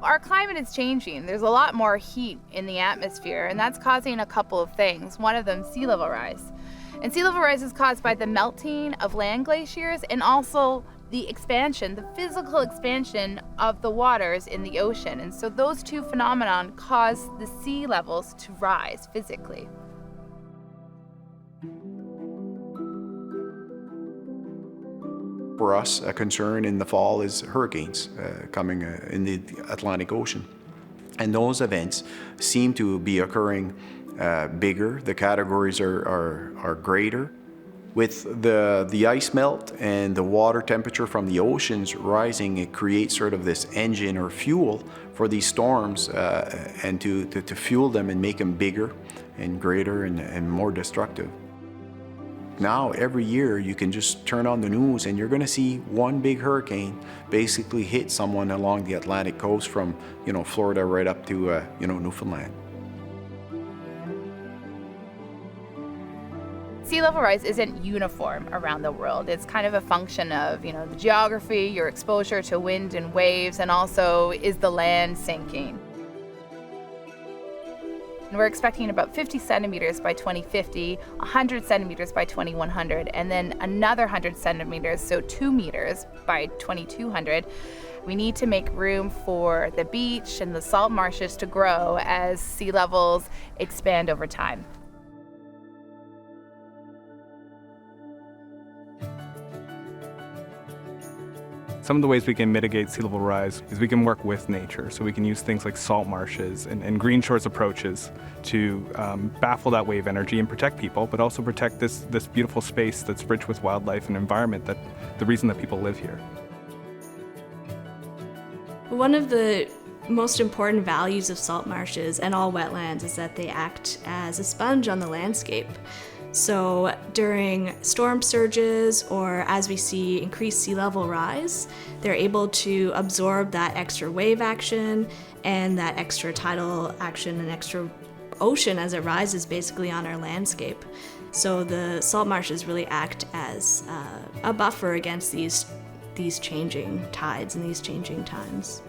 Our climate is changing. There's a lot more heat in the atmosphere, and that's causing a couple of things. One of them, sea level rise. And sea level rise is caused by the melting of land glaciers and also the expansion, the physical expansion of the waters in the ocean. And so those two phenomena cause the sea levels to rise physically. For us, a concern in the fall is hurricanes coming in the Atlantic Ocean. And those events seem to be occurring bigger. The categories are greater. With the ice melt and the water temperature from the oceans rising, it creates sort of this engine or fuel for these storms and to fuel them and make them bigger and greater and more destructive. Now, every year, you can just turn on the news and you're going to see one big hurricane basically hit someone along the Atlantic coast from, Florida right up to, Newfoundland. Sea level rise isn't uniform around the world. It's kind of a function of, the geography, your exposure to wind and waves, and also is the land sinking. And we're expecting about 50 centimeters by 2050, 100 centimeters by 2100, and then another 100 centimeters, so 2 meters by 2200. We need to make room for the beach and the salt marshes to grow as sea levels expand over time. Some of the ways we can mitigate sea level rise is we can work with nature. So we can use things like salt marshes and green shores approaches to baffle that wave energy and protect people, but also protect this beautiful space that's rich with wildlife and environment, that the reason that people live here. One of the most important values of salt marshes and all wetlands is that they act as a sponge on the landscape. So during storm surges or as we see increased sea level rise, they're able to absorb that extra wave action and that extra tidal action and extra ocean as it rises basically on our landscape. So the salt marshes really act as a buffer against these changing tides and these changing times.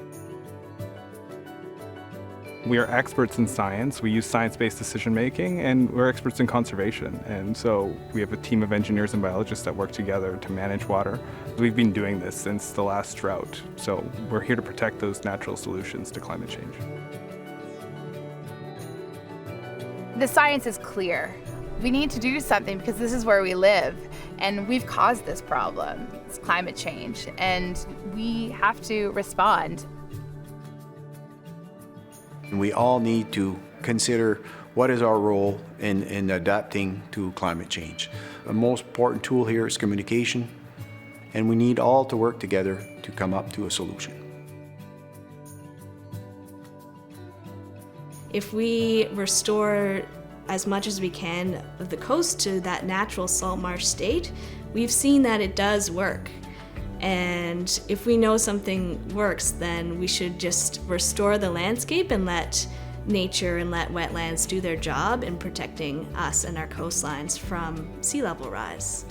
We are experts in science. We use science-based decision-making, and we're experts in conservation. And so we have a team of engineers and biologists that work together to manage water. We've been doing this since the last drought. So we're here to protect those natural solutions to climate change. The science is clear. We need to do something because this is where we live, and we've caused this problem. It's climate change, and we have to respond. We all need to consider what is our role in adapting to climate change. The most important tool here is communication, and we need all to work together to come up to a solution. If we restore as much as we can of the coast to that natural salt marsh state, we've seen that it does work. And if we know something works, then we should just restore the landscape and let nature and let wetlands do their job in protecting us and our coastlines from sea level rise.